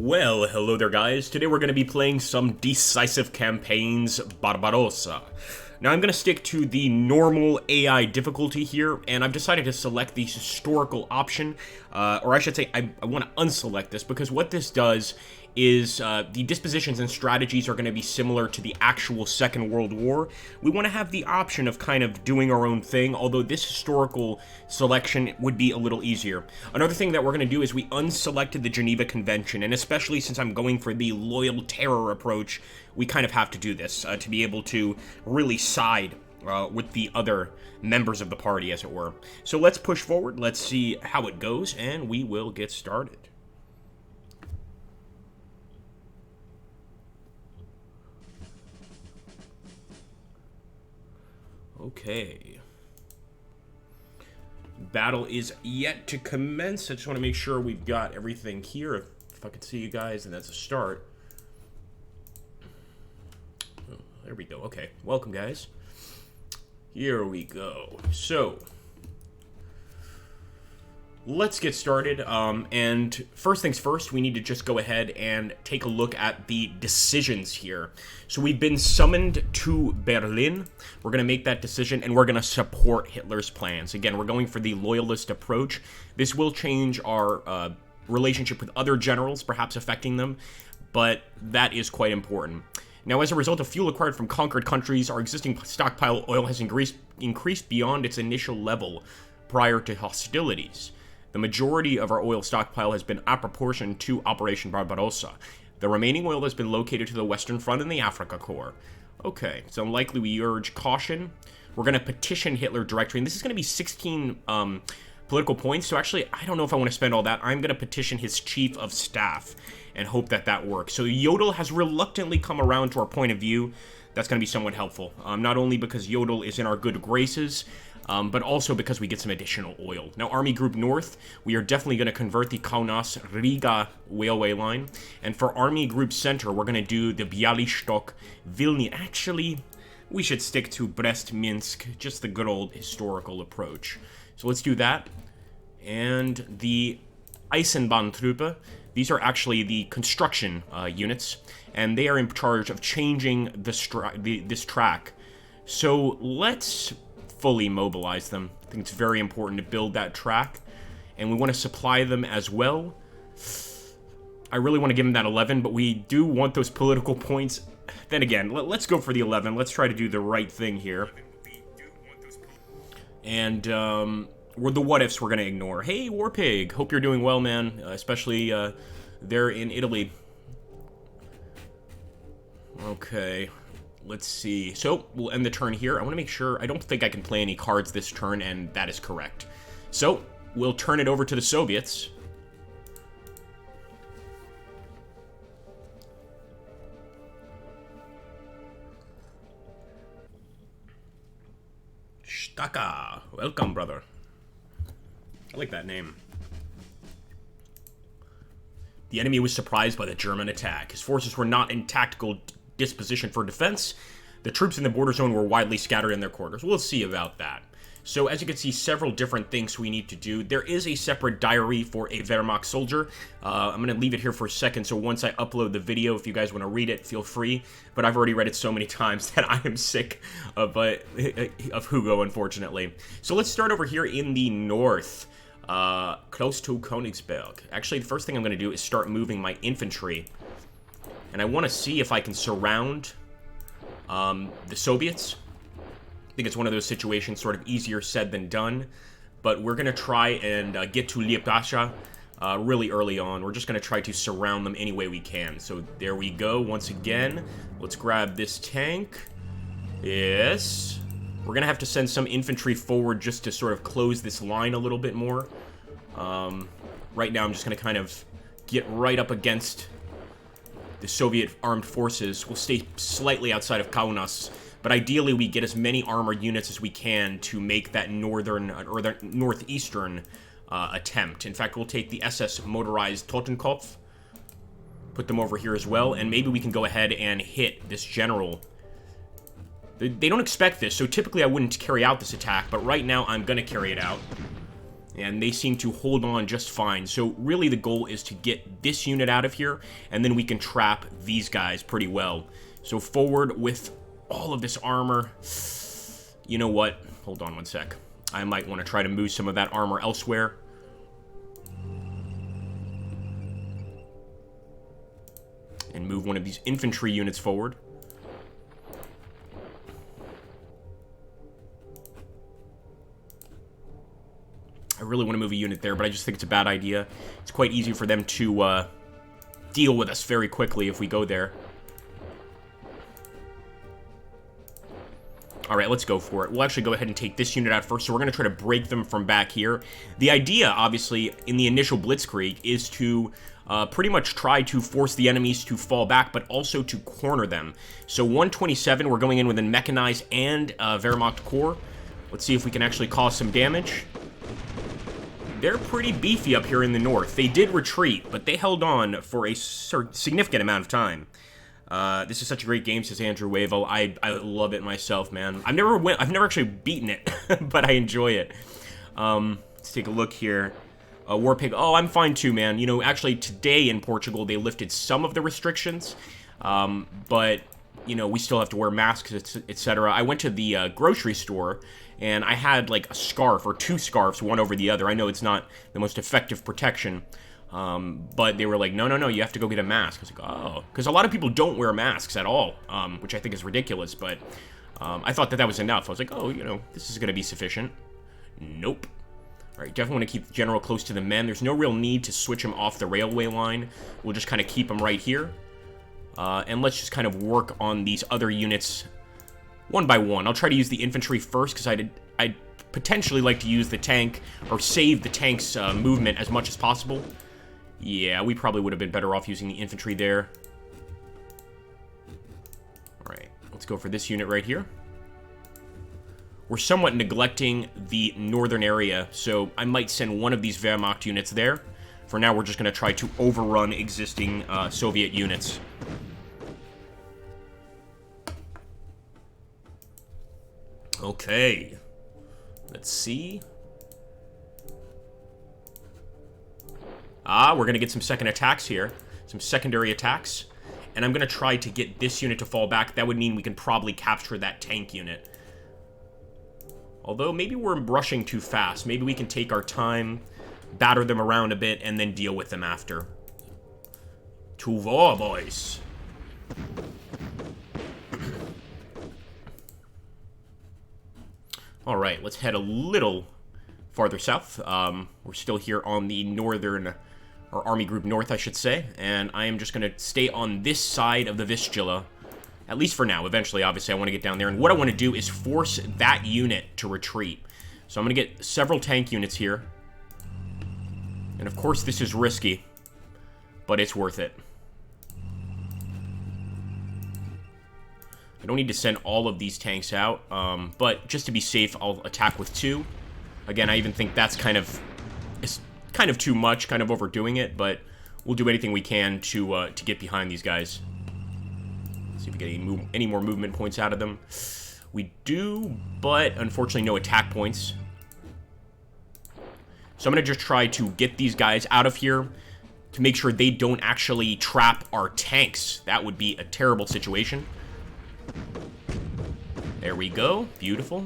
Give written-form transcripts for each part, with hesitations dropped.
Well, hello there guys. Today we're going to be playing some Decisive campaigns Barbarossa. Now I'm going to stick to the normal AI difficulty here, and I've decided to select the historical option, or I should say I want to unselect this, because what this does is the dispositions and strategies are going to be similar to the actual Second World War. We want to have the option of kind of doing our own thing, although this historical selection would be a little easier. Another thing that we're going to do is we unselected the Geneva Convention, and especially since I'm going for the loyal terror approach, we kind of have to do this to be able to really side with the other members of the party, as it were. So let's push forward, let's see how it goes, and we will get started. Okay. Battle is yet to commence. I just want to make sure we've got everything here. If I could see you guys, and that's a start. Oh, there we go. Okay. Welcome, guys. Here we go. So, let's get started, and first things first, we need to just go ahead and take a look at the decisions here. So we've been summoned to Berlin. We're going to make that decision, and we're going to support Hitler's plans. Again, we're going for the loyalist approach. This will change our relationship with other generals, perhaps affecting them, but that is quite important. Now, as a result of fuel acquired from conquered countries, our existing stockpile oil has increased beyond its initial level prior to hostilities. The majority of our oil stockpile has been apportioned to Operation Barbarossa. The remaining oil has been located to the Western Front and the Africa Corps. Okay, it's unlikely we urge caution. We're going to petition Hitler directly, and this is going to be 16 political points, so actually, I don't know if I want to spend all that. I'm going to petition his chief of staff and hope that that works. So Yodel has reluctantly come around to our point of view. That's going to be somewhat helpful, not only because Yodel is in our good graces, but also because we get some additional oil. Now, Army Group North, we are definitely going to convert the Kaunas-Riga railway line. And for Army Group Center, we're going to do the Bialystok-Vilnius. Actually, we should stick to Brest-Minsk, just the good old historical approach. So let's do that. And the Eisenbahntruppe, these are actually the construction units, and they are in charge of changing this track. So let's fully mobilize them. I think it's very important to build that track, and we want to supply them as well. I really want to give them that 11, but we do want those political points. Then again, let's go for the 11. Let's try to do the right thing here. And the what-ifs we're going to ignore. Hey, Warpig, hope you're doing well, man, especially there in Italy. Okay. Let's see. So, we'll end the turn here. I want to make sure. I don't think I can play any cards this turn, and that is correct. So, we'll turn it over to the Soviets. Staka. Welcome, brother. I like that name. The enemy was surprised by the German attack. His forces were not in tactical disposition for defense. The troops in the border zone were widely scattered in their quarters. We'll see about that. So, as you can see, several different things we need to do. There is a separate diary for a Wehrmacht soldier. I'm going to leave it here for a second, so once I upload the video, if you guys want to read it, feel free. But I've already read it so many times that I am sick of Hugo, unfortunately. So let's start over here in the north, close to Königsberg. Actually, the first thing I'm going to do is start moving my infantry. And I want to see if I can surround the Soviets. I think it's one of those situations sort of easier said than done. But we're going to try and get to Liepasha really early on. We're just going to try to surround them any way we can. So there we go. Once again, let's grab this tank. Yes. We're going to have to send some infantry forward just to sort of close this line a little bit more. Right now, I'm just going to kind of get right up against the Soviet armed forces. Will stay slightly outside of Kaunas, but ideally we get as many armored units as we can to make that northern or the northeastern attempt. In fact, we'll take the SS motorized Totenkopf, put them over here as well, and maybe we can go ahead and hit this general. They don't expect this, so typically I wouldn't carry out this attack, but right now I'm going to carry it out. And they seem to hold on just fine. So really the goal is to get this unit out of here, and then we can trap these guys pretty well. So forward with all of this armor. You know what? Hold on one sec. I might want to try to move some of that armor elsewhere. And move one of these infantry units forward. I really want to move a unit there, but I just think it's a bad idea. It's quite easy for them to deal with us very quickly if we go there. Alright, let's go for it. We'll actually go ahead and take this unit out first, so we're going to try to break them from back here. The idea, obviously, in the initial Blitzkrieg is to pretty much try to force the enemies to fall back, but also to corner them. So 127, we're going in with a mechanized and Wehrmacht Corps. Let's see if we can actually cause some damage. They're pretty beefy up here in the north. They did retreat, but they held on for a significant amount of time. This is such a great game, says Andrew Wavell. I love it myself, man. I've never actually beaten it, but I enjoy it. Let's take a look here. Warpig. Oh, I'm fine too, man. You know, actually today in Portugal they lifted some of the restrictions, but you know we still have to wear masks, etc. I went to the grocery store. And I had, like, a scarf, or two scarves, one over the other. I know it's not the most effective protection, but they were like, no, you have to go get a mask. I was like, oh. Because a lot of people don't wear masks at all, which I think is ridiculous, but I thought that was enough. I was like, oh, you know, this is going to be sufficient. Nope. All right, definitely want to keep the general close to the men. There's no real need to switch him off the railway line. We'll just kind of keep him right here. And let's just kind of work on these other units one by one. I'll try to use the infantry first, because I'd potentially like to use the tank, or save the tank's movement as much as possible. Yeah, we probably would have been better off using the infantry there. Alright, let's go for this unit right here. We're somewhat neglecting the northern area, so I might send one of these Wehrmacht units there. For now, we're just going to try to overrun existing Soviet units. Okay, let's see. We're going to get some second attacks here. Some secondary attacks. And I'm going to try to get this unit to fall back. That would mean we can probably capture that tank unit. Although, maybe we're rushing too fast. Maybe we can take our time, batter them around a bit, and then deal with them after. To war, boys. Alright, let's head a little farther south. We're still here on the northern, or Army Group North, I should say. And I am just going to stay on this side of the Vistula. At least for now. Eventually, obviously, I want to get down there. And what I want to do is force that unit to retreat. So I'm going to get several tank units here. And of course, this is risky. But it's worth it. I don't need to send all of these tanks out, but just to be safe, I'll attack with 2. Again, I even think that's kind of too much, kind of overdoing it, but we'll do anything we can to get behind these guys. See if we get any more movement points out of them. We do, but unfortunately no attack points. So I'm going to just try to get these guys out of here to make sure they don't actually trap our tanks. That would be a terrible situation. There we go. Beautiful.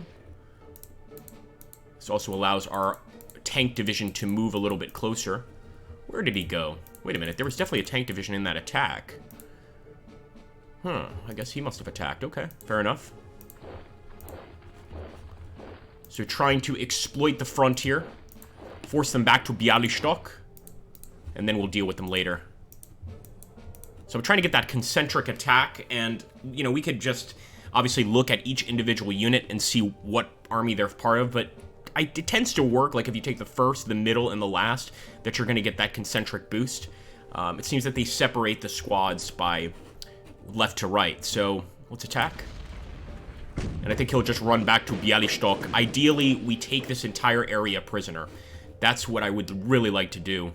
This also allows our tank division to move a little bit closer. Where did he go? Wait a minute. There was definitely a tank division in that attack. I guess he must have attacked. Okay, fair enough. So trying to exploit the frontier. Force them back to Bialystok. And then we'll deal with them later. So I'm trying to get that concentric attack, and, you know, we could just obviously look at each individual unit and see what army they're part of, but it tends to work, like if you take the first, the middle, and the last, that you're going to get that concentric boost. It seems that they separate the squads by left to right, so let's attack. And I think he'll just run back to Bialystok. Ideally, we take this entire area prisoner. That's what I would really like to do.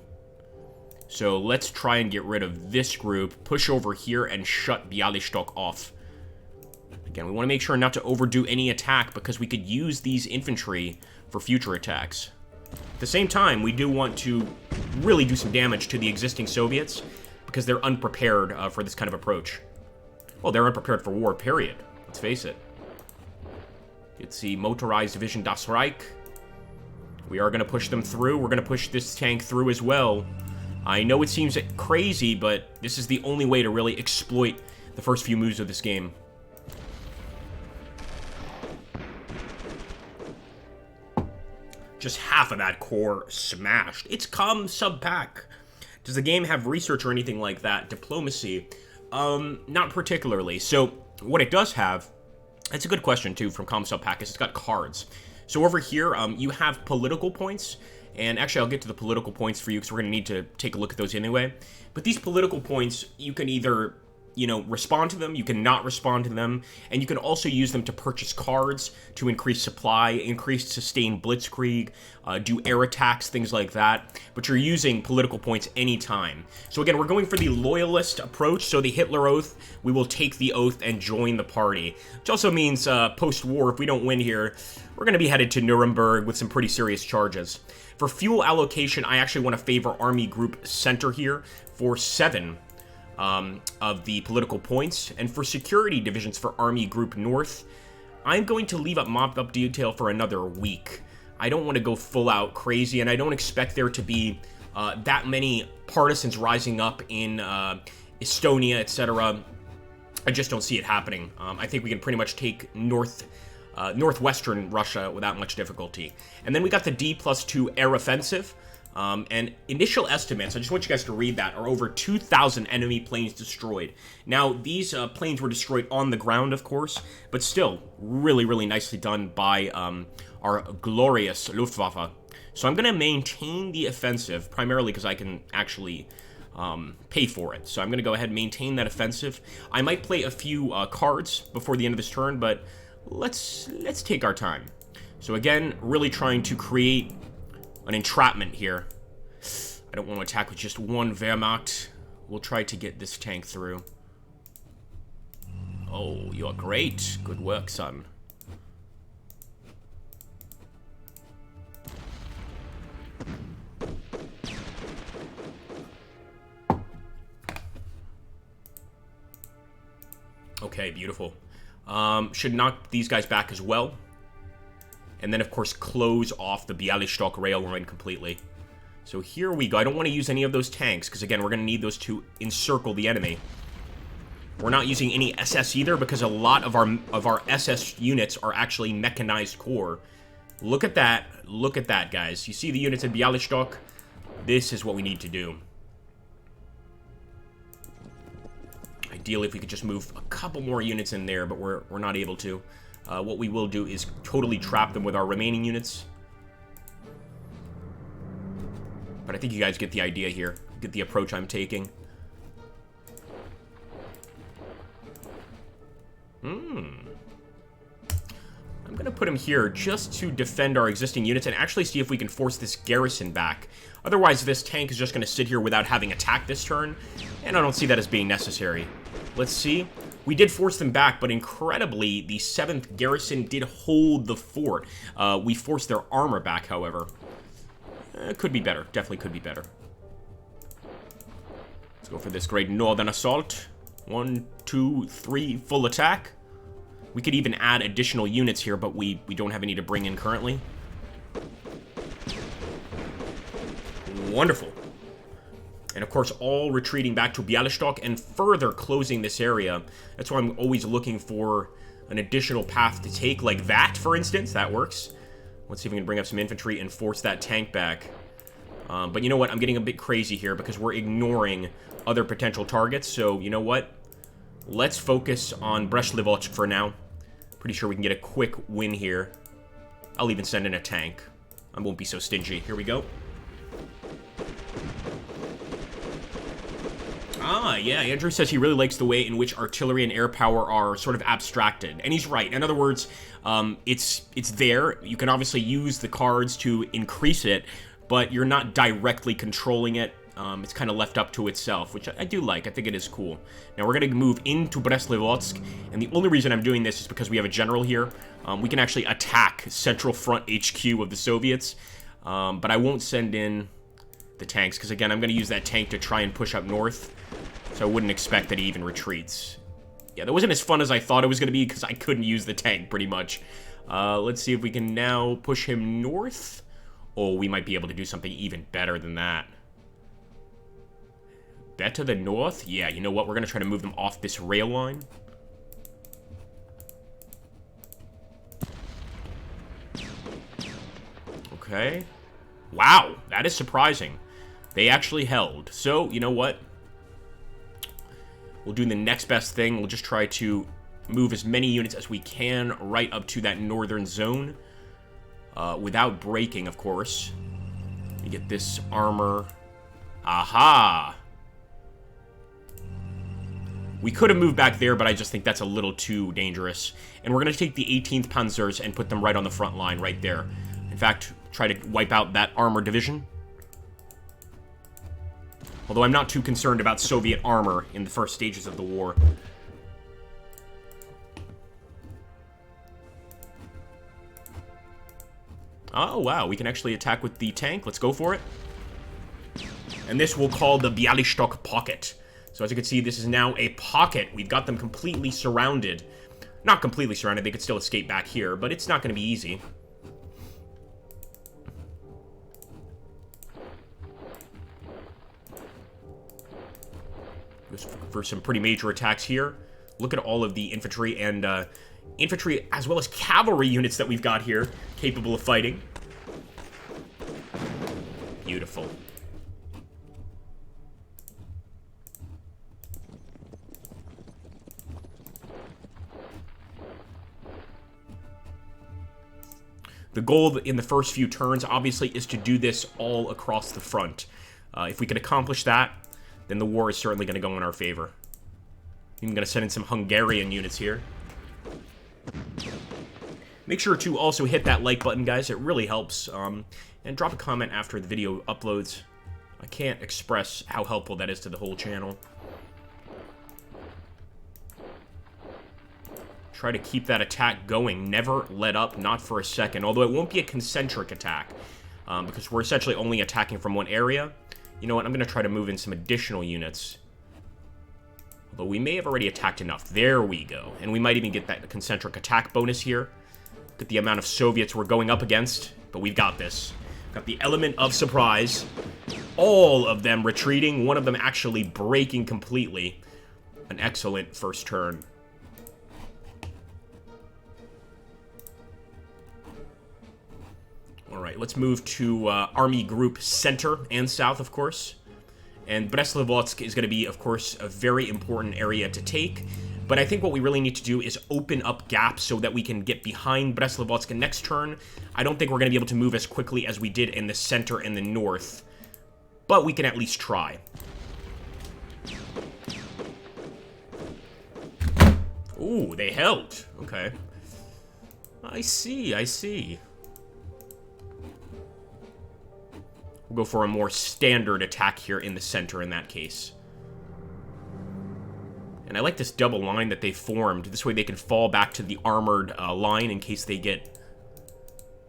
So let's try and get rid of this group, push over here, and shut Bialystok off. Again, we want to make sure not to overdo any attack, because we could use these infantry for future attacks. At the same time, we do want to really do some damage to the existing Soviets because they're unprepared for this kind of approach. Well, they're unprepared for war, period. Let's face it. It's the Motorized Division Das Reich. We are going to push them through. We're going to push this tank through as well. I know it seems crazy, but this is the only way to really exploit the first few moves of this game. Just half of that core smashed. It's come sub-pack. Does the game have research or anything like that? Diplomacy? Not particularly. So, what it does have, it's a good question, too, from Com Sub Pack, is it's got cards. So over here, you have political points, and actually I'll get to the political points for you, because we're going to need to take a look at those anyway. But these political points, you can either, you know, respond to them, you can not respond to them, and you can also use them to purchase cards, to increase supply, increase sustained blitzkrieg, do air attacks, things like that. But you're using political points anytime. So again, we're going for the loyalist approach, so the Hitler Oath, we will take the oath and join the party. Which also means, post-war, if we don't win here, we're going to be headed to Nuremberg with some pretty serious charges. For fuel allocation, I actually want to favor Army Group Center here for 7 of the political points, and for security divisions for Army Group North, I'm going to leave up mop-up detail for another week. I don't want to go full out crazy, and I don't expect there to be that many partisans rising up in Estonia, etc. I just don't see it happening. I think we can pretty much take northwestern Russia without much difficulty. And then we got the D+2 air offensive. And initial estimates, I just want you guys to read that, are over 2,000 enemy planes destroyed. Now, these planes were destroyed on the ground, of course, but still really, really nicely done by our glorious Luftwaffe. So I'm going to maintain the offensive, primarily because I can actually pay for it. So I'm going to go ahead and maintain that offensive. I might play a few cards before the end of this turn, but let's take our time. So again, really trying to create an entrapment here. I don't want to attack with just one Wehrmacht. We'll try to get this tank through. Oh, you're great. Good work, son. Okay, beautiful. Should knock these guys back as well. And then, of course, close off the Bialystok rail line completely. So here we go. I don't want to use any of those tanks, because, again, we're going to need those to encircle the enemy. We're not using any SS either, because a lot of our SS units are actually mechanized corps. Look at that. Look at that, guys. You see the units in Bialystok? This is what we need to do. Ideally, if we could just move a couple more units in there, but we're not able to. What we will do is totally trap them with our remaining units. But I think you guys get the idea here. Get the approach I'm taking. I'm going to put him here just to defend our existing units and actually see if we can force this garrison back. Otherwise, this tank is just going to sit here without having attacked this turn, and I don't see that as being necessary. Let's see. We did force them back, but incredibly, the 7th Garrison did hold the fort. We forced their armor back, however. Could be better. Definitely could be better. Let's go for this great northern assault. 1, 2, 3, full attack. We could even add additional units here, but we don't have any to bring in currently. Wonderful. And of course, all retreating back to Bialystok and further closing this area. That's why I'm always looking for an additional path to take, like that, for instance. That works. Let's see if we can bring up some infantry and force that tank back. But you know what? I'm getting a bit crazy here because we're ignoring other potential targets. So, you know what? Let's focus on Brest-Litovsk for now. Pretty sure we can get a quick win here. I'll even send in a tank. I won't be so stingy. Here we go. Ah, yeah, Andrew says he really likes the way in which artillery and air power are sort of abstracted. And he's right. In other words, it's there. You can obviously use the cards to increase it, but you're not directly controlling it. It's kind of left up to itself, which I do like. I think it is cool. Now, we're going to move into Brest-Litovsk, and the only reason I'm doing this is because we have a general here. We can actually attack Central Front HQ of the Soviets. But I won't send in the tanks, because again, I'm going to use that tank to try and push up north. So I wouldn't expect that he even retreats. Yeah, that wasn't as fun as I thought it was going to be, because I couldn't use the tank, pretty much. Let's see if we can now push him north. Oh, we might be able to do something even better than that. Better than north? Yeah, you know what? We're going to try to move them off this rail line. Okay. Wow, that is surprising. They actually held. So, you know what? We'll do the next best thing. We'll just try to move as many units as we can right up to that northern zone. Without breaking, of course. You get this armor. Aha! We could have moved back there, but I just think that's a little too dangerous. And we're going to take the 18th Panzers and put them right on the front line, right there. In fact, try to wipe out that armor division. Although I'm not too concerned about Soviet armor in the first stages of the war. Oh, wow, we can actually attack with the tank. Let's go for it. And this we'll call the Bialystok pocket. So as you can see, this is now a pocket. We've got them completely surrounded. Not completely surrounded, they could still escape back here, but it's not going to be easy. For some pretty major attacks here. Look at all of the infantry and infantry as well as cavalry units that we've got here capable of fighting. Beautiful. The goal in the first few turns, obviously, is to do this all across the front. If we can accomplish that, then the war is certainly going to go in our favor. I'm going to send in some Hungarian units here. Make sure to also hit that like button, guys. It really helps. And drop a comment after the video uploads. I can't express how helpful that is to the whole channel. Try to keep that attack going. Never let up, not for a second. Although it won't be a concentric attack, because we're essentially only attacking from one area. You know what? I'm going to try to move in some additional units. Although we may have already attacked enough. There we go. And we might even get that concentric attack bonus here. Look at the amount of Soviets we're going up against. But we've got this. Got the element of surprise. All of them retreating. One of them actually breaking completely. An excellent first turn. Alright, let's move to Army Group Center and South, of course. And Brest-Litovsk is going to be, of course, a very important area to take. But I think what we really need to do is open up gaps so that we can get behind Brest-Litovsk next turn. I don't think we're going to be able to move as quickly as we did in the center and the north. But we can at least try. Ooh, they held. Okay. I see, I see. We'll go for a more standard attack here in the center in that case. And I like this double line that they formed. This way they can fall back to the armored line in case they get,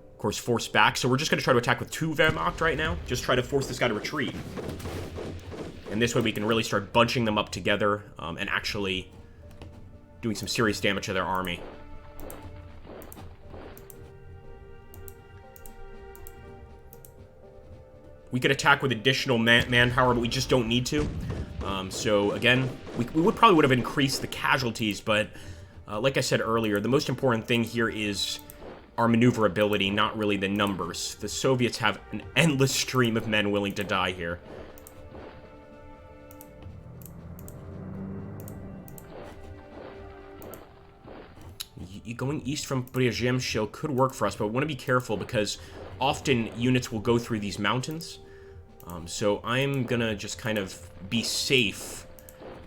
of course, forced back. So we're just going to try to attack with 2 Wehrmacht right now. Just try to force this guy to retreat. And this way we can really start bunching them up together and actually doing some serious damage to their army. We could attack with additional manpower, but we just don't need to. So, again, we probably would have increased the casualties, but like I said earlier, the most important thing here is our maneuverability, not really the numbers. The Soviets have an endless stream of men willing to die here. Going east from Przemysl could work for us, but we want to be careful because often units will go through these mountains. So I'm gonna just kind of be safe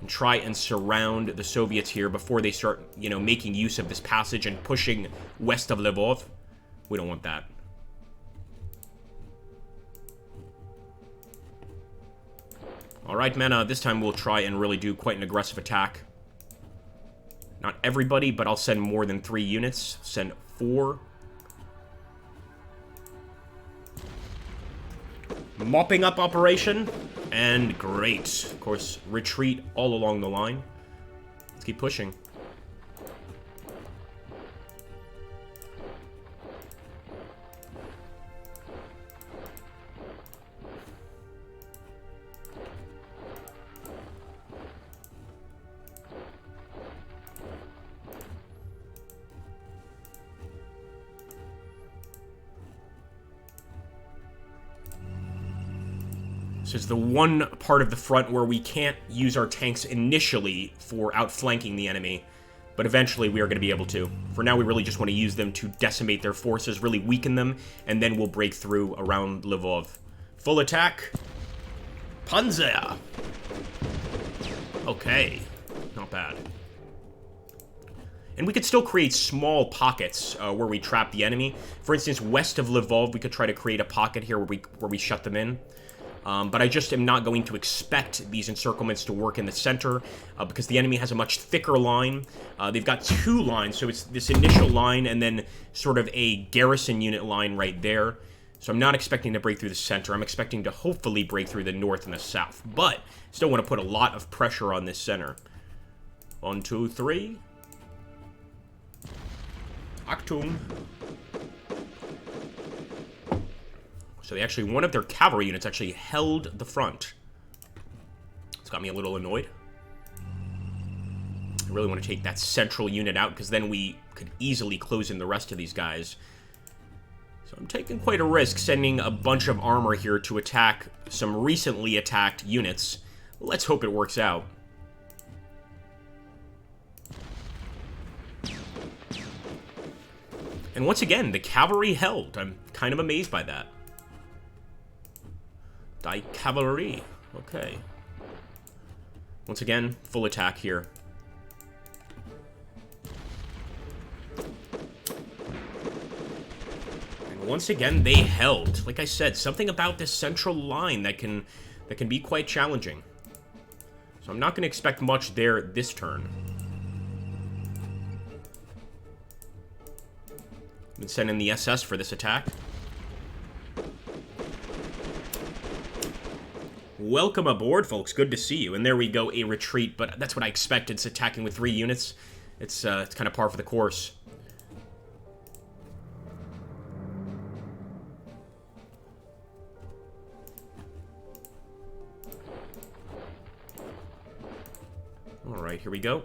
and try and surround the Soviets here before they start, you know, making use of this passage and pushing west of Lvov. We don't want that. Alright, man, this time we'll try and really do quite an aggressive attack. Not everybody, but I'll send more than 3 units. Send 4. Mopping up operation. And great. Of course, retreat all along the line. Let's keep pushing. This is the one part of the front where we can't use our tanks initially for outflanking the enemy, but eventually we are going to be able to. For now, we really just want to use them to decimate their forces, really weaken them, and then we'll break through around Lvov. Full attack. Panzer! Okay, not bad. And we could still create small pockets where we trap the enemy. For instance, west of Lvov, we could try to create a pocket here where we shut them in. But I just am not going to expect these encirclements to work in the center because the enemy has a much thicker line. They've got 2 lines, so it's this initial line and then sort of a garrison unit line right there. So I'm not expecting to break through the center. I'm expecting to hopefully break through the north and the south. But still want to put a lot of pressure on this center. 1, 2, 3. Achtung. So they actually, one of their cavalry units actually held the front. It's got me a little annoyed. I really want to take that central unit out, because then we could easily close in the rest of these guys. So I'm taking quite a risk sending a bunch of armor here to attack some recently attacked units. Let's hope it works out. And once again, the cavalry held. I'm kind of amazed by that. Die cavalry. Okay. Once again, full attack here. And once again, they held. Like I said, something about this central line that can be quite challenging. So I'm not going to expect much there this turn. I've been sending the SS for this attack. Welcome aboard, folks. Good to see you. And there we go, a retreat. But that's what I expected. It's attacking with 3 units. It's kind of par for the course. All right, here we go.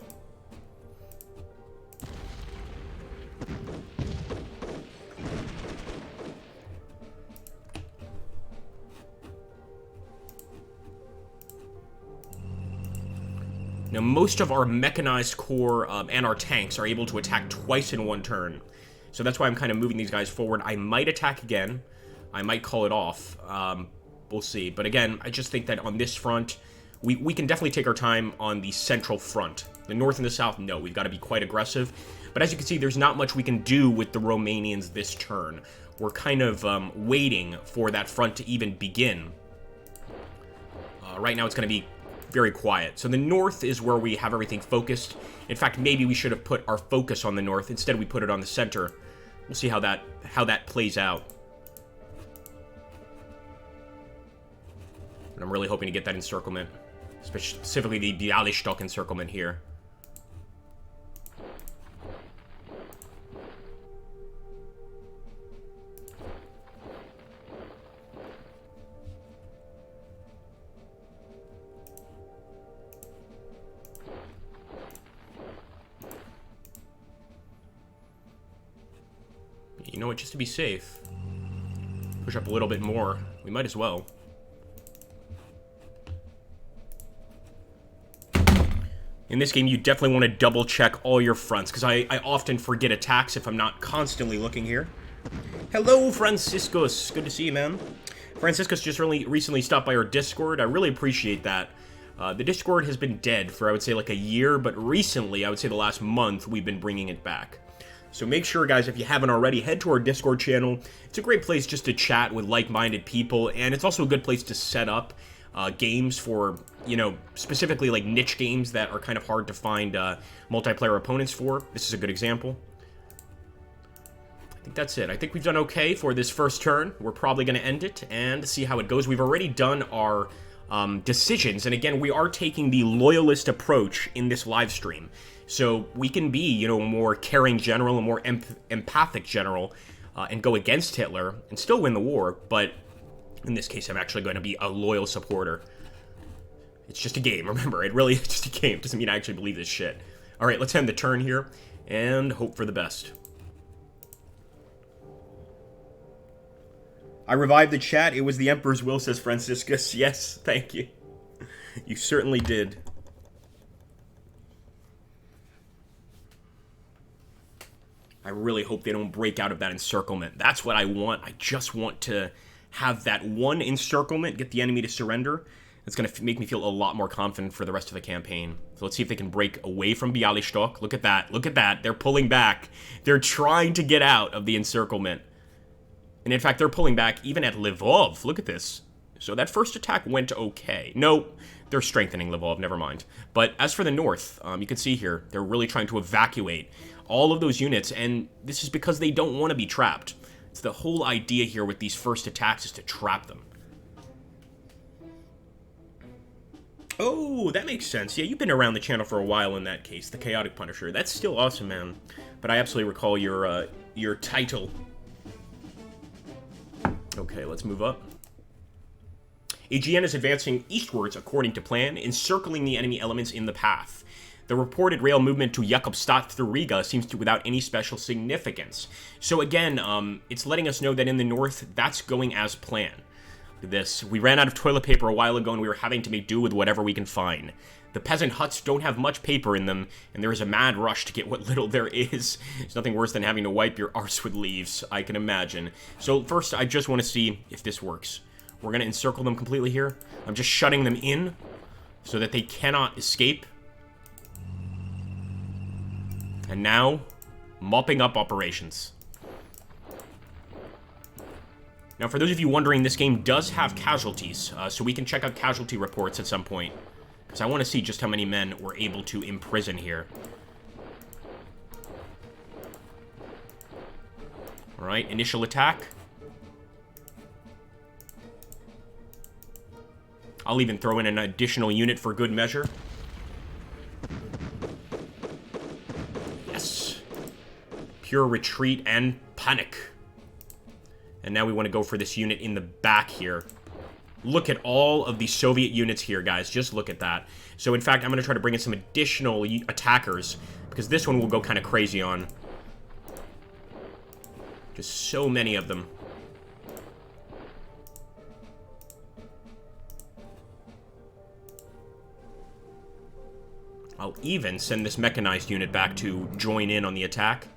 Now, most of our mechanized corps and our tanks are able to attack twice in one turn. So that's why I'm kind of moving these guys forward. I might attack again. I might call it off. We'll see. But again, I just think that on this front, we can definitely take our time on the central front. The north and the south, no. We've got to be quite aggressive. But as you can see, there's not much we can do with the Romanians this turn. We're kind of waiting for that front to even begin. Right now, it's going to be very quiet. So the north is where we have everything focused. In fact, maybe we should have put our focus on the north. Instead, we put it on the center. We'll see how that plays out. And I'm really hoping to get that encirclement, specifically the Bialystok encirclement here. You know what, just to be safe, push up a little bit more. We might as well. In this game, you definitely want to double check all your fronts, because I often forget attacks if I'm not constantly looking here. Hello, Franciscus. Good to see you, man. Franciscus just recently stopped by our Discord. I really appreciate that. The Discord has been dead for, I would say, like a year, but recently, I would say the last month, we've been bringing it back. So make sure, guys, if you haven't already, head to our Discord channel. It's a great place just to chat with like-minded people, and it's also a good place to set up games for, you know, specifically like niche games that are kind of hard to find multiplayer opponents for. This is a good example. I think that's it. I think we've done okay for this first turn. We're probably going to end it and see how it goes. We've already done our decisions, and again, we are taking the loyalist approach in this live stream. So we can be, you know, a more caring general, a more empathic general, and go against Hitler and still win the war, but in this case, I'm actually going to be a loyal supporter. It's just a game, remember, it really is just a game. It doesn't mean I actually believe this shit. Alright, let's end the turn here, and hope for the best. I revived the chat. It was the Emperor's will, says Franciscus. Yes, thank you. You certainly did. I really hope they don't break out of that encirclement. That's what I want. I just want to have that one encirclement, get the enemy to surrender. It's going to make me feel a lot more confident for the rest of the campaign. So let's see if they can break away from Bialystok. Look at that. Look at that. They're pulling back. They're trying to get out of the encirclement. And in fact, they're pulling back even at Lvov. Look at this. So that first attack went okay. No, they're strengthening Lvov. Never mind. But as for the north, you can see here, they're really trying to evacuate all of those units. And this is because they don't want to be trapped. It's the whole idea here with these first attacks is to trap them. Oh, that makes sense. Yeah, you've been around the channel for a while in that case. The Chaotic Punisher. That's still awesome, man. But I absolutely recall your title. Okay, let's move up. AGN is advancing eastwards according to plan, encircling the enemy elements in the path. The reported rail movement to Jakobstadt through Riga seems to without any special significance. So again, it's letting us know that in the north, that's going as planned. This, we ran out of toilet paper a while ago and we were having to make do with whatever we can find. The peasant huts don't have much paper in them, and there is a mad rush to get what little there is. It's nothing worse than having to wipe your arse with leaves, I can imagine. So first, I just want to see if this works. We're going to encircle them completely here. I'm just shutting them in so that they cannot escape. And now, mopping up operations. Now, for those of you wondering, this game does have casualties, so we can check out casualty reports at some point. Because I want to see just how many men we're able to imprison here. Alright, initial attack. I'll even throw in an additional unit for good measure. Yes. Pure retreat and panic. And now we want to go for this unit in the back here. Look at all of the Soviet units here, guys. Just look at that. So, in fact, I'm going to try to bring in some additional attackers, because this one will go kind of crazy on. Just so many of them. I'll even send this mechanized unit back to join in on the attack.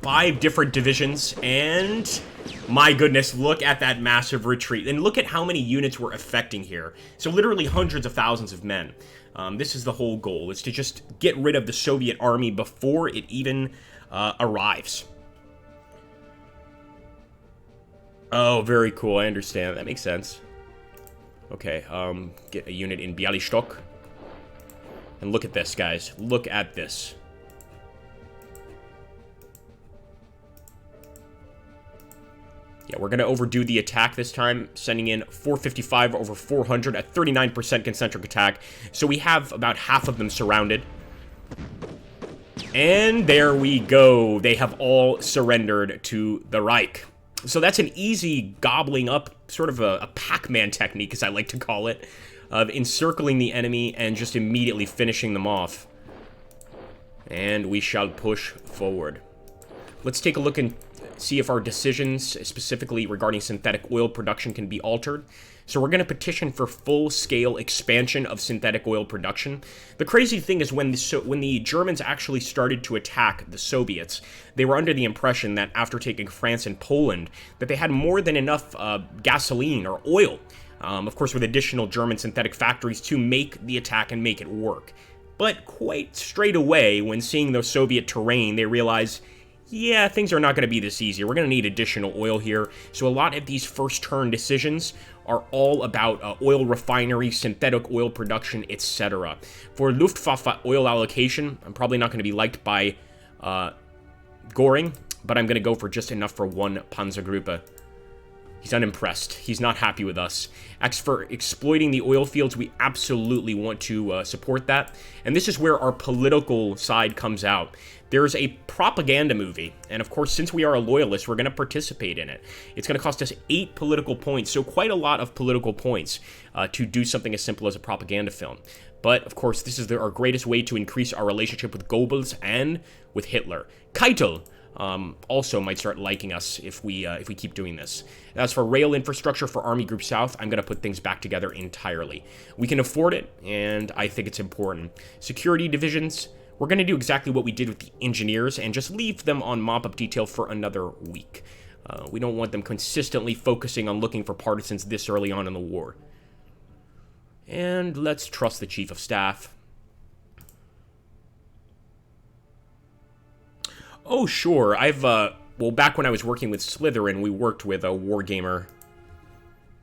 5 different divisions, and my goodness, look at that massive retreat. And look at how many units we're affecting here. So literally hundreds of thousands of men. This is the whole goal, is to just get rid of the Soviet army before it even arrives. Oh, very cool. I understand. That makes sense. Okay, get a unit in Bialystok. And look at this, guys. Look at this. Yeah, we're going to overdo the attack this time, sending in 455 over 400 at 39% concentric attack. So we have about half of them surrounded. And there we go. They have all surrendered to the Reich. So that's an easy gobbling up, sort of a Pac-Man technique, as I like to call it, of encircling the enemy and just immediately finishing them off. And we shall push forward. Let's take a look and see if our decisions, specifically regarding synthetic oil production, can be altered. So we're going to petition for full-scale expansion of synthetic oil production. The crazy thing is when the Germans actually started to attack the Soviets, they were under the impression that after taking France and Poland, that they had more than enough gasoline or oil, of course with additional German synthetic factories, to make the attack and make it work. But quite straight away, when seeing the Soviet terrain, they realized, Yeah, things are not going to be this easy. We're going to need additional oil here. So a lot of these first turn decisions are all about oil refinery, synthetic oil production, etc. For Luftwaffe oil allocation, I'm probably not going to be liked by Göring, but I'm going to go for just enough for one Panzergruppe. He's unimpressed. He's not happy with us. As for exploiting the oil fields, we absolutely want to support that. And this is where our political side comes out. There's a propaganda movie, and of course, since we are a loyalist, we're going to participate in it. It's going to cost us 8 political points, so quite a lot of political points to do something as simple as a propaganda film. But, of course, this is our greatest way to increase our relationship with Goebbels and with Hitler. Keitel also might start liking us if we keep doing this. As for rail infrastructure for Army Group South, I'm going to put things back together entirely. We can afford it, and I think it's important. Security divisions, we're going to do exactly what we did with the engineers and just leave them on mop-up detail for another week. We don't want them consistently focusing on looking for partisans this early on in the war. And let's trust the Chief of Staff. Oh, sure. Well, back when I was working with Slytherin, we worked with a Wargamer.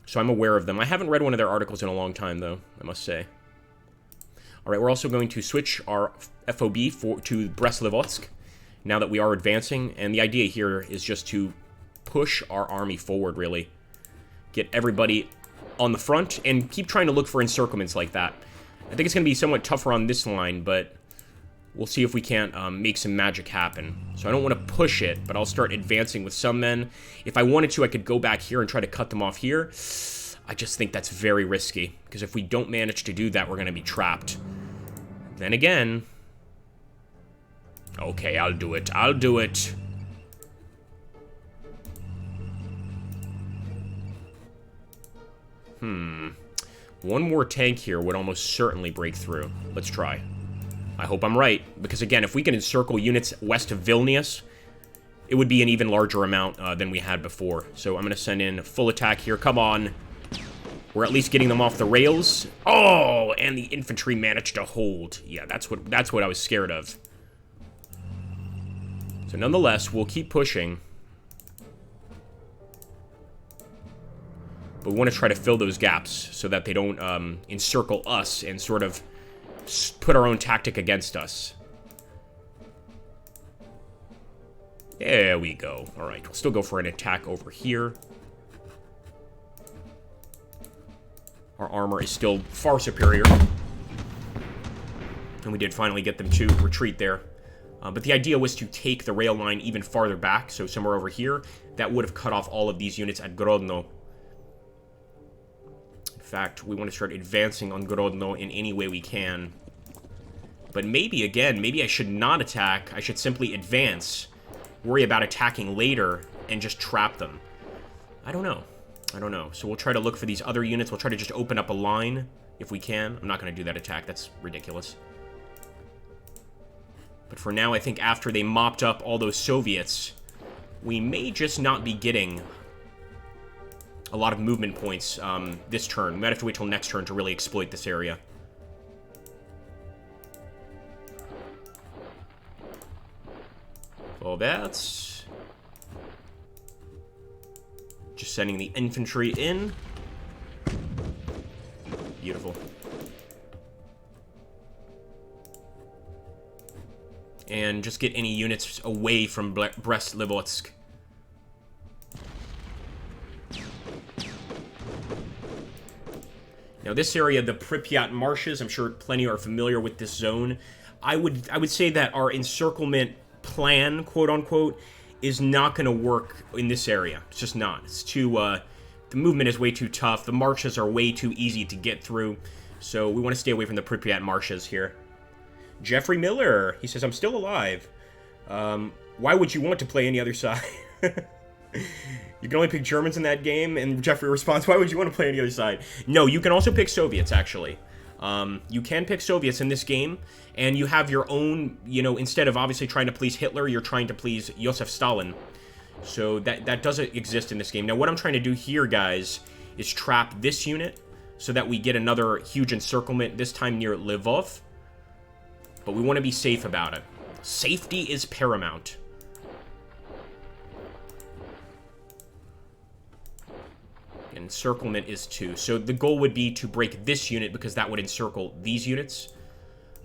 So I'm aware of them. I haven't read one of their articles in a long time, though, I must say. All right, we're also going to switch our FOB to Brest-Litovsk now that we are advancing. And the idea here is just to push our army forward, really. Get everybody on the front and keep trying to look for encirclements like that. I think it's going to be somewhat tougher on this line, but we'll see if we can't make some magic happen. So I don't want to push it, but I'll start advancing with some men. If I wanted to, I could go back here and try to cut them off here. I just think that's very risky, because if we don't manage to do that, we're going to be trapped. Then again... Okay, I'll do it. I'll do it. One more tank here would almost certainly break through. Let's try. I hope I'm right, because again, if we can encircle units west of Vilnius, it would be an even larger amount than we had before. So I'm going to send in full attack here. Come on. We're at least getting them off the rails. Oh, and the infantry managed to hold. Yeah, that's what I was scared of. So nonetheless, we'll keep pushing. But we want to try to fill those gaps so that they don't encircle us and sort of put our own tactic against us. There we go. All right, we'll still go for an attack over here. Our armor is still far superior. And we did finally get them to retreat there. But the idea was to take the rail line even farther back, so somewhere over here. That would have cut off all of these units at Grodno. In fact, we want to start advancing on Grodno in any way we can. But maybe, again, maybe I should not attack. I should simply advance, worry about attacking later, and just trap them. I don't know. I don't know. So we'll try to look for these other units. We'll try to just open up a line if we can. I'm not going to do that attack. That's ridiculous. But for now, I think after they mopped up all those Soviets, we may just not be getting a lot of movement points this turn. We might have to wait till next turn to really exploit this area. So that's just sending the infantry in. Beautiful. And just get any units away from Brest-Litovsk. Now, this area, the Pripyat Marshes, I'm sure plenty are familiar with this zone. I would say that our encirclement plan, quote-unquote, is not going to work in this area. It's just not. It's too, the movement is way too tough. The marshes are way too easy to get through. So we want to stay away from the Pripyat Marshes here. Jeffrey Miller, he says, I'm still alive. Why would you want to play any other side? You can only pick Germans in that game, and Jeffrey responds, why would you want to play any other side? No, you can also pick Soviets, actually. You can pick Soviets in this game, and you have your own, you know, instead of obviously trying to please Hitler, you're trying to please Joseph Stalin. So that doesn't exist in this game. Now, what I'm trying to do here, guys, is trap this unit so that we get another huge encirclement, this time near Lvov. But we want to be safe about it. Safety is paramount. Encirclement is 2. So the goal would be to break this unit because that would encircle these units.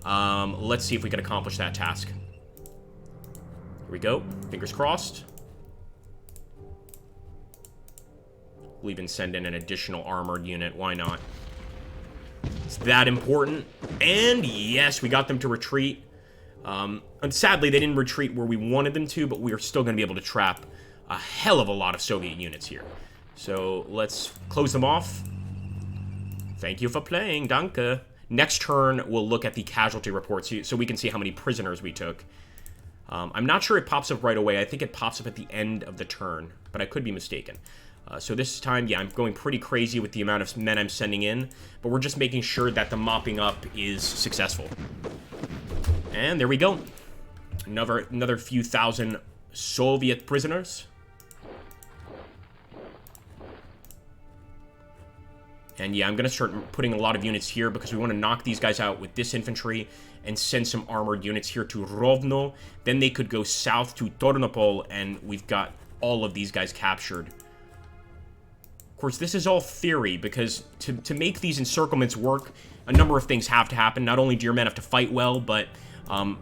Let's see if we can accomplish that task. Here we go. Fingers crossed. We'll even send in an additional armored unit. Why not? It's that important. And yes, we got them to retreat. And sadly, they didn't retreat where we wanted them to, but we are still going to be able to trap a hell of a lot of Soviet units here. So let's close them off. Thank you for playing, danke. Next turn, we'll look at the casualty reports so we can see how many prisoners we took. I'm not sure it pops up right away. I think it pops up at the end of the turn, but I could be mistaken. So this time, yeah, I'm going pretty crazy with the amount of men I'm sending in, but we're just making sure that the mopping up is successful. And there we go. Another few thousand Soviet prisoners. And yeah, I'm going to start putting a lot of units here because we want to knock these guys out with this infantry and send some armored units here to Rovno. Then they could go south to Tornopol, and we've got all of these guys captured. Of course, this is all theory because to make these encirclements work, a number of things have to happen. Not only do your men have to fight well, but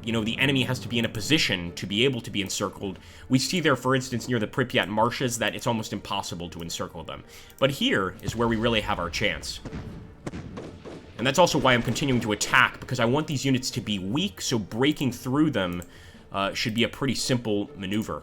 you know, the enemy has to be in a position to be able to be encircled. We see there, for instance, near the Pripyat marshes that it's almost impossible to encircle them. But here is where we really have our chance. And that's also why I'm continuing to attack, because I want these units to be weak, so breaking through them should be a pretty simple maneuver.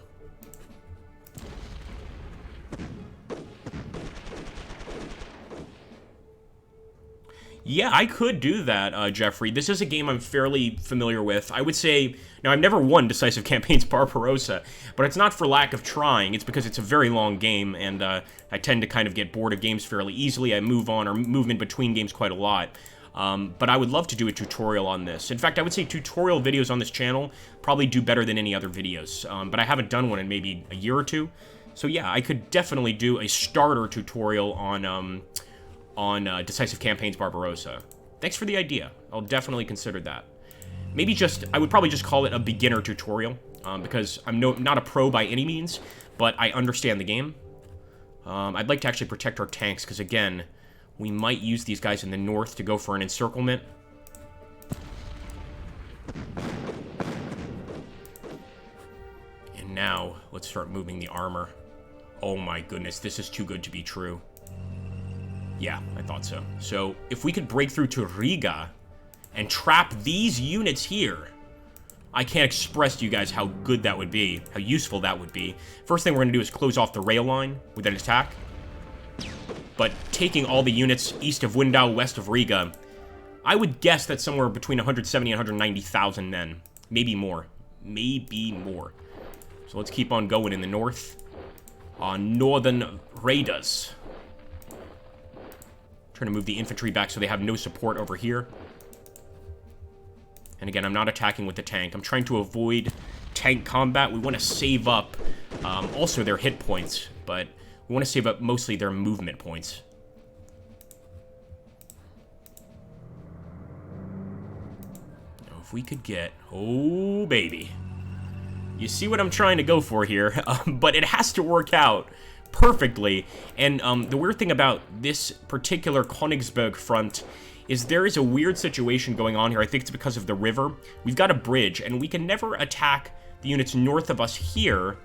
Yeah, I could do that, Jeffrey. This is a game I'm fairly familiar with. I would say, now I've never won Decisive Campaigns Barbarossa, but it's not for lack of trying. It's because it's a very long game, and I tend to kind of get bored of games fairly easily. I move on or move in between games quite a lot. But I would love to do a tutorial on this. In fact, I would say tutorial videos on this channel probably do better than any other videos. But I haven't done one in maybe a year or two. So yeah, I could definitely do a starter tutorial on Decisive Campaigns Barbarossa. Thanks for the idea. I'll definitely consider that. Maybe I would probably just call it a beginner tutorial, because I'm not a pro by any means, but I understand the game. I'd like to actually protect our tanks, because again, we might use these guys in the north to go for an encirclement. And now, let's start moving the armor. Oh my goodness, this is too good to be true. Yeah, I thought so. So, if we could break through to Riga and trap these units here, I can't express to you guys how good that would be, how useful that would be. First thing we're going to do is close off the rail line with an attack. But taking all the units east of Windau, west of Riga, I would guess that's somewhere between 170 and 190,000 men. Maybe more. Maybe more. So let's keep on going in the north. Northern Raiders. Trying to move the infantry back so they have no support over here. And again, I'm not attacking with the tank. I'm trying to avoid tank combat. We want to save up also their hit points, but we want to save up mostly their movement points. Now, if we could get... Oh, baby. You see what I'm trying to go for here, but it has to work out perfectly. And the weird thing about this particular Königsberg front is there is a weird situation going on here. I think it's because of the river. We've got a bridge, and we can never attack the units north of us here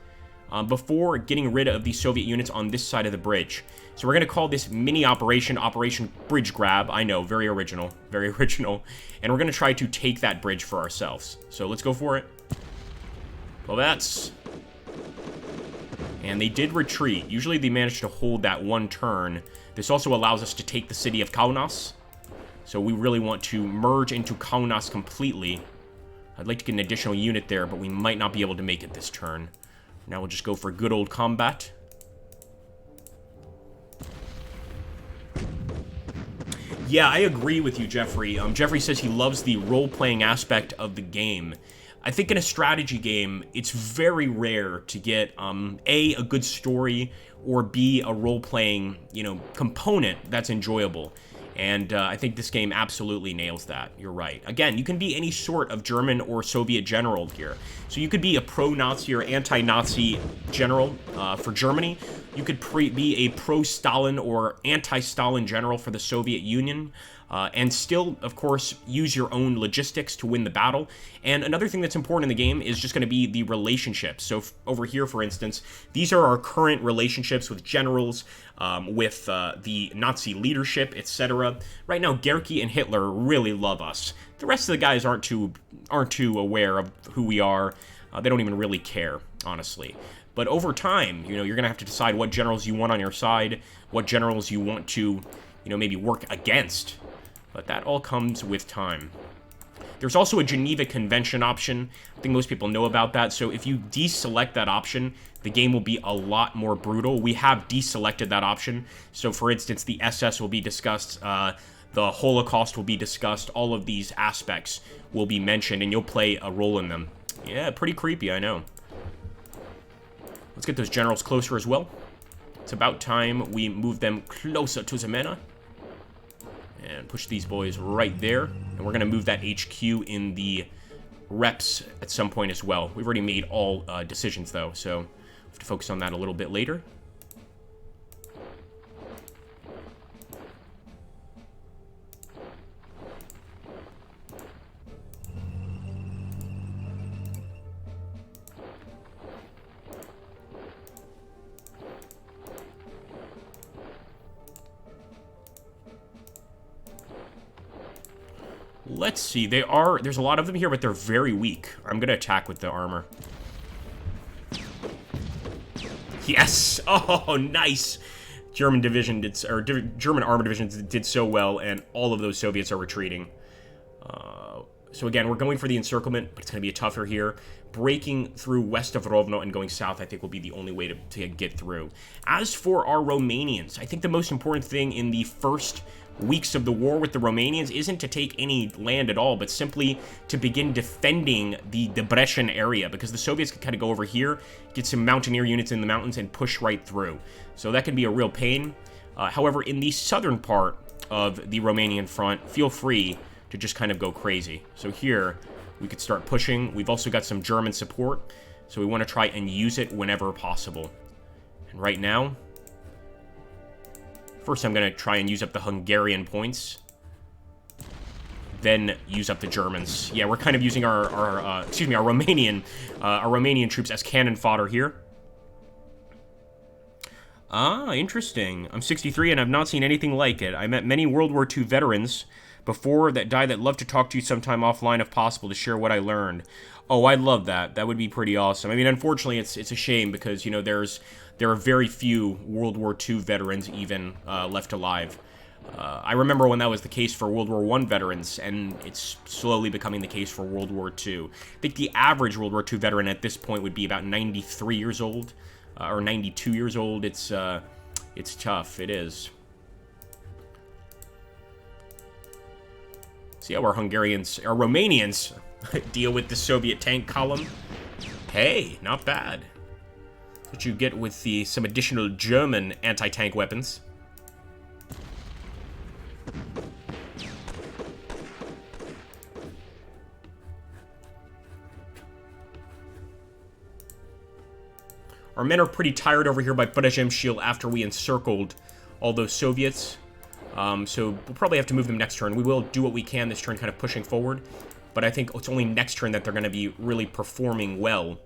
before getting rid of the Soviet units on this side of the bridge. So we're going to call this mini operation, Operation Bridge Grab. I know, very original, very original. And we're going to try to take that bridge for ourselves. So let's go for it. Well, that's... And they did retreat. Usually they manage to hold that one turn. This also allows us to take the city of Kaunas. So we really want to merge into Kaunas completely. I'd like to get an additional unit there, but we might not be able to make it this turn. Now we'll just go for good old combat. Yeah, I agree with you, Jeffrey. Jeffrey says he loves the role-playing aspect of the game. I think in a strategy game, it's very rare to get, A, a good story, or B, a role-playing, component that's enjoyable. And I think this game absolutely nails that. You're right. Again, you can be any sort of German or Soviet general here. So you could be a pro-Nazi or anti-Nazi general for Germany, You could be a pro-Stalin or anti-Stalin general for the Soviet Union, and still, of course, use your own logistics to win the battle. And another thing that's important in the game is just going to be the relationships. So over here, for instance, these are our current relationships with generals, with the Nazi leadership, etc. Right now, Gerke and Hitler really love us. The rest of the guys aren't too aware of who we are. They don't even really care, honestly. But over time, you're going to have to decide what generals you want on your side, what generals you want to, maybe work against. But that all comes with time. There's also a Geneva Convention option. I think most people know about that. So if you deselect that option, the game will be a lot more brutal. We have deselected that option. So for instance, the SS will be discussed, the Holocaust will be discussed, all of these aspects will be mentioned, and you'll play a role in them. Yeah, pretty creepy, I know. Let's get those generals closer as well. It's about time we move them closer to Zemena. And push these boys right there. And we're going to move that HQ in the reps at some point as well. We've already made all decisions, though, so we'll have to focus on that a little bit later. Let's see, there's a lot of them here, but they're very weak. I'm gonna attack with the armor. Yes! Oh, nice! German division German armor divisions did so well, and all of those Soviets are retreating. So again, we're going for the encirclement, but it's gonna be tougher here. Breaking through west of Rovno and going south, I think, will be the only way to get through. As for our Romanians, I think the most important thing in the first weeks of the war with the Romanians isn't to take any land at all, but simply to begin defending the Debrecen area, because the Soviets can kind of go over here, get some mountaineer units in the mountains, and push right through. So that can be a real pain. However, in the southern part of the Romanian front, feel free to just kind of go crazy. So here, we could start pushing. We've also got some German support, so we want to try and use it whenever possible. And right now, first, I'm going to try and use up the Hungarian points. Then use up the Germans. Yeah, we're kind of using our Romanian troops as cannon fodder here. Ah, interesting. I'm 63 and I've not seen anything like it. I met many World War II veterans before that died that love to talk to you sometime offline if possible to share what I learned. Oh, I'd love that. That would be pretty awesome. I mean, unfortunately, it's a shame because, there are very few World War II veterans even left alive. I remember when that was the case for World War I veterans, and it's slowly becoming the case for World War II. I think the average World War II veteran at this point would be about 93 years old, or 92 years old. It's tough. It is. See how our Romanians deal with the Soviet tank column? Hey, not bad. That's what you get with some additional German anti-tank weapons. Our men are pretty tired over here by Przemysl after we encircled all those Soviets. So we'll probably have to move them next turn. We will do what we can this turn, kind of pushing forward. But I think it's only next turn that they're going to be really performing well.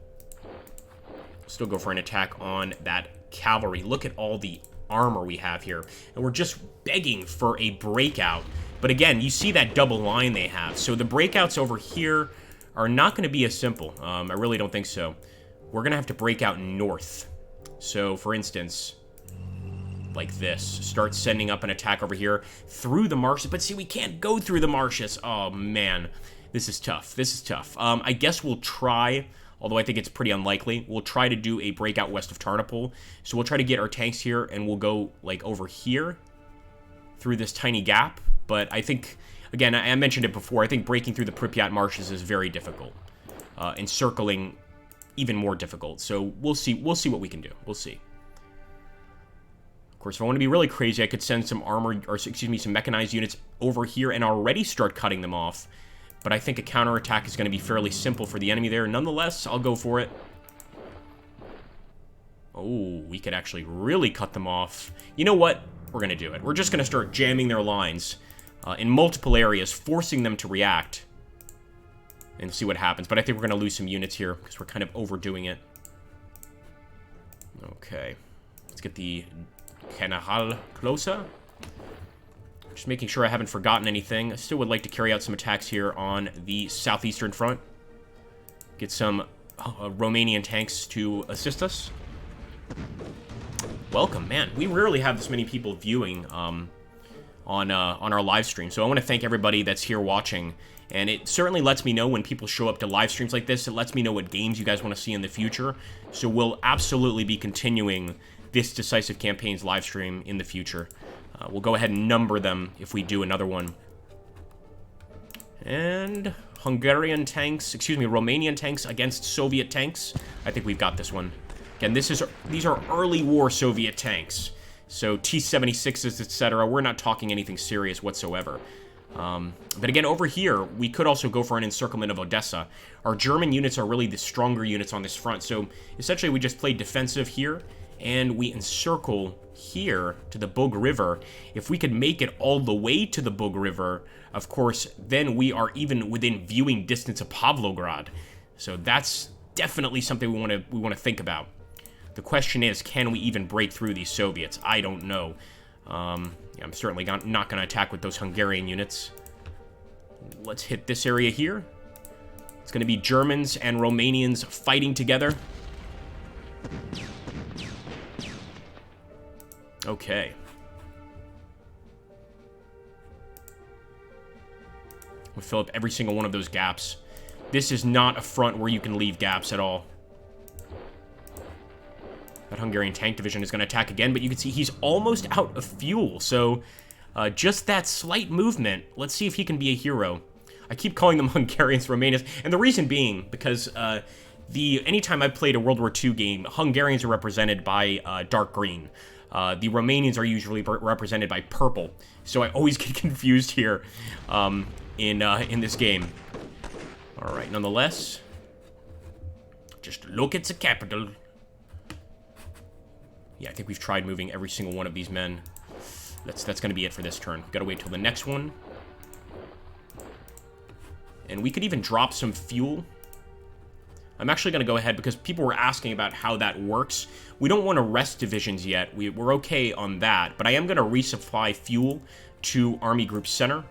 Still go for an attack on that cavalry. Look at all the armor we have here. And we're just begging for a breakout. But again, you see that double line they have. So the breakouts over here are not going to be as simple. I really don't think so. We're going to have to break out north. So, for instance, like this. Start sending up an attack over here through the marshes. But see, we can't go through the marshes. Oh, man. This is tough. This is tough. I guess we'll try, although I think it's pretty unlikely. We'll try to do a breakout west of Tarnopol. So we'll try to get our tanks here, and we'll go, like, over here through this tiny gap. But I think, again, I mentioned it before, I think breaking through the Pripyat marshes is very difficult. Encircling, even more difficult. So we'll see what we can do. We'll see. Of course, if I want to be really crazy, I could send some armored, or excuse me, some mechanized units over here and already start cutting them off. But I think a counterattack is going to be fairly simple for the enemy there. Nonetheless, I'll go for it. Oh, we could actually really cut them off. You know what? We're going to do it. We're just going to start jamming their lines in multiple areas, forcing them to react. And see what happens. But I think we're going to lose some units here because we're kind of overdoing it. Okay. Let's get the General closer. Just making sure I haven't forgotten anything. I still would like to carry out some attacks here on the southeastern front. Get some Romanian tanks to assist us. Welcome, man. We rarely have this many people viewing on our live stream. So I want to thank everybody that's here watching. And it certainly lets me know when people show up to live streams like this. It lets me know what games you guys want to see in the future. So we'll absolutely be continuing this Decisive Campaign's live stream in the future. We'll go ahead and number them if we do another one. And Hungarian tanks, excuse me, Romanian tanks against Soviet tanks. I think we've got this one. Again, these are early war Soviet tanks. So T-76s, etc. We're not talking anything serious whatsoever. But again, over here, we could also go for an encirclement of Odessa. Our German units are really the stronger units on this front. So essentially, we just play defensive here, and we encircle here to the Bug River. If we could make it all the way to the Bug River, of course, then we are even within viewing distance of Pavlograd. So that's definitely something we want to think about. The question is, can we even break through these Soviets? I don't know. I'm certainly not going to attack with those Hungarian units. Let's hit this area here. It's going to be Germans and Romanians fighting together. Okay. We'll fill up every single one of those gaps. This is not a front where you can leave gaps at all. That Hungarian tank division is going to attack again, but you can see he's almost out of fuel. So just that slight movement. Let's see if he can be a hero. I keep calling them Hungarians, Romanians, and the reason being because anytime I've played a World War II game, Hungarians are represented by dark green. The Romanians are usually represented by purple. So I always get confused here in this game. All right, nonetheless, just look at the capital. Yeah, I think we've tried moving every single one of these men. That's going to be it for this turn. Got to wait till the next one. And we could even drop some fuel. I'm actually going to go ahead because people were asking about how that works. We don't want to rest divisions yet. We're okay on that. But I am going to resupply fuel to Army Group Center.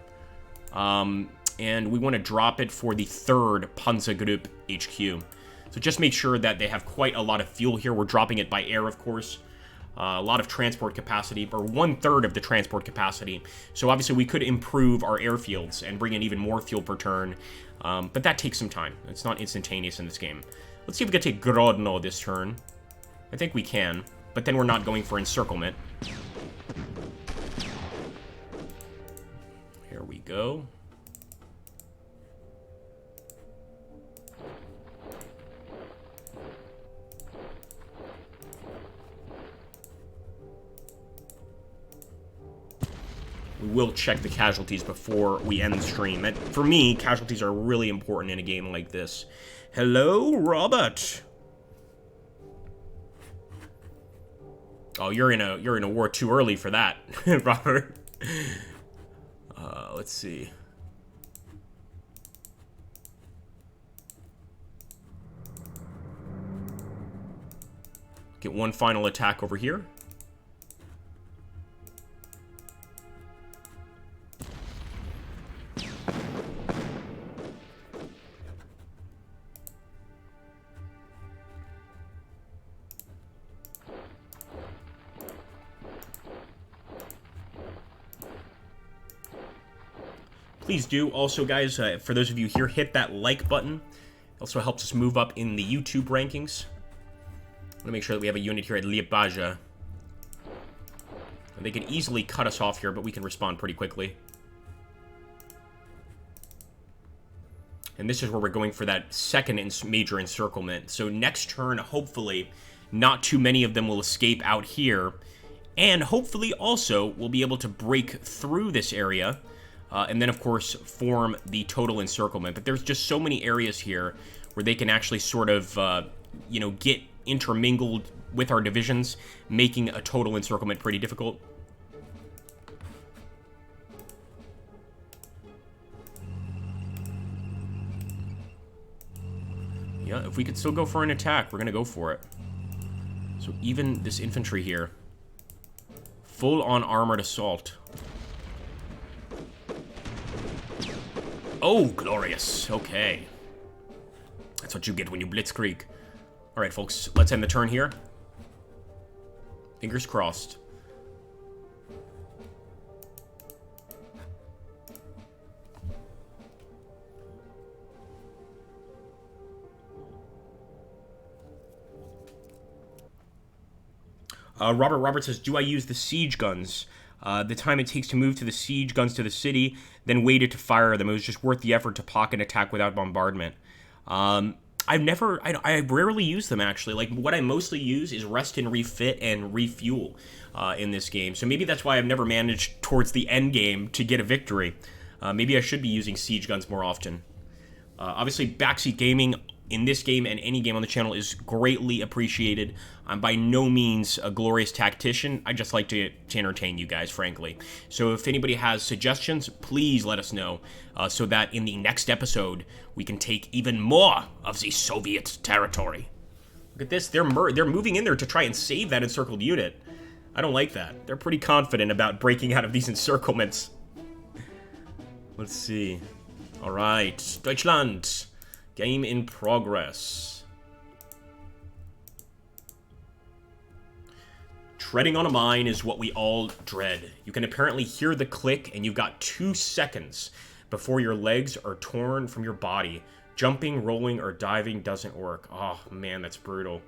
And we want to drop it for the 3rd Panzer Group HQ. So just make sure that they have quite a lot of fuel here. We're dropping it by air, of course. A lot of transport capacity, or 1/3 of the transport capacity. So obviously we could improve our airfields and bring in even more fuel per turn. But that takes some time. It's not instantaneous in this game. Let's see if we can take Grodno this turn. I think we can, but then we're not going for encirclement. Here we go. We will check the casualties before we end the stream. For me, casualties are really important in a game like this. Hello, Robert. Oh, you're in a war too early for that, Robert. Let's see. Get one final attack over here. Please do. Also, guys, for those of you here, hit that like button. It also helps us move up in the YouTube rankings. I want to make sure that we have a unit here at Liepaja. They can easily cut us off here, but we can respond pretty quickly. And this is where we're going for that second major encirclement. So next turn, hopefully, not too many of them will escape out here. And hopefully, also, we'll be able to break through this area. And then, of course, form the total encirclement. But there's just so many areas here where they can actually sort of, you know, get intermingled with our divisions, making a total encirclement pretty difficult. Yeah, if we could still go for an attack, we're going to go for it. So even this infantry here, full-on armored assault. Oh, glorious. Okay. That's what you get when you blitzkrieg. All right, folks, let's end the turn here. Fingers crossed. Robert says, do I use the siege guns? The time it takes to move to the siege guns to the city, then waited to fire them. It was just worth the effort to pocket attack without bombardment. I rarely use them, actually. Like, what I mostly use is rest and refit and refuel in this game. So maybe that's why I've never managed towards the end game to get a victory. Maybe I should be using siege guns more often. Obviously, backseat gaming in this game and any game on the channel is greatly appreciated. I'm by no means a glorious tactician. I just like to entertain you guys, frankly. So if anybody has suggestions, please let us know so that in the next episode, we can take even more of the Soviet territory. Look at this. They're moving in there to try and save that encircled unit. I don't like that. They're pretty confident about breaking out of these encirclements. Let's see. All right. Deutschland. Game in progress. Treading on a mine is what we all dread. You can apparently hear the click, and you've got 2 seconds before your legs are torn from your body. Jumping, rolling, or diving doesn't work. Oh, man, that's brutal.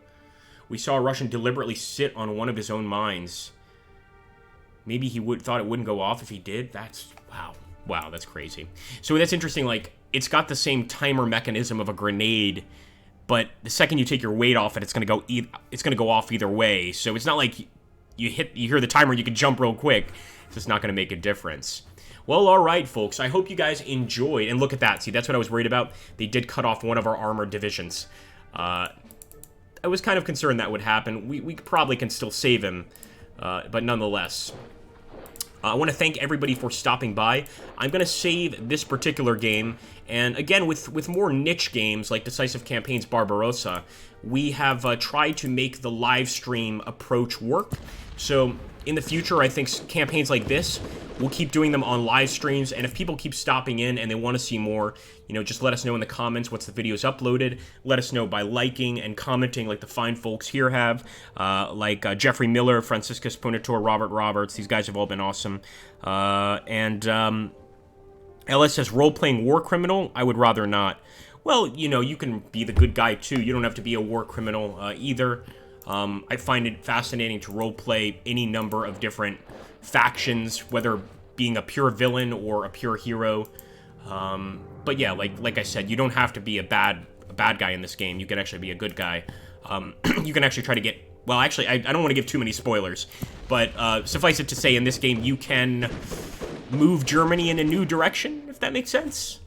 We saw a Russian deliberately sit on one of his own mines. Maybe he thought it wouldn't go off if he did? That's... wow. Wow, that's crazy. So that's interesting, like, it's got the same timer mechanism of a grenade, but the second you take your weight off it, it's gonna go off either way. So it's not like you hear the timer, you can jump real quick. It's just not gonna make a difference. Well, all right, folks. I hope you guys enjoyed. And look at that. See, that's what I was worried about. They did cut off one of our armored divisions. I was kind of concerned that would happen. We probably can still save him, but nonetheless. I want to thank everybody for stopping by. I'm going to save this particular game, and again, with more niche games like Decisive Campaigns Barbarossa, we have tried to make the live stream approach work. So in the future, I think campaigns like this, we'll keep doing them on live streams, and if people keep stopping in and they want to see more, you know, just let us know in the comments once the video's uploaded. Let us know by liking and commenting like the fine folks here have, like Jeffrey Miller, Franciscus Punitor, Robert Roberts. These guys have all been awesome. Ellis says, role-playing war criminal? I would rather not. Well, you know, you can be the good guy, too. You don't have to be a war criminal either. I find it fascinating to roleplay any number of different factions, whether being a pure villain or a pure hero. But yeah, like I said, you don't have to be a bad guy in this game. You can actually be a good guy. You can actually try to get... well, actually, I don't want to give too many spoilers, but suffice it to say, in this game, you can move Germany in a new direction, if that makes sense.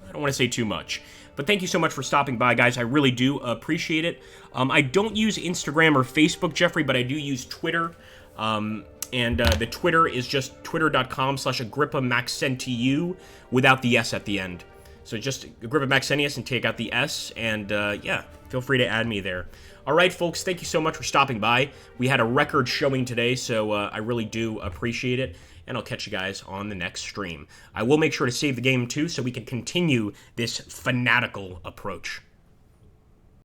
I don't want to say too much. But thank you so much for stopping by, guys. I really do appreciate it. I don't use Instagram or Facebook, Jeffrey, but I do use Twitter. The Twitter is just twitter.com/AgrippaMaxentius without the S at the end. So just Agrippa Maxentius and take out the S, and yeah, feel free to add me there. All right, folks, thank you so much for stopping by. We had a record showing today, so I really do appreciate it, and I'll catch you guys on the next stream. I will make sure to save the game, too, so we can continue this fanatical approach.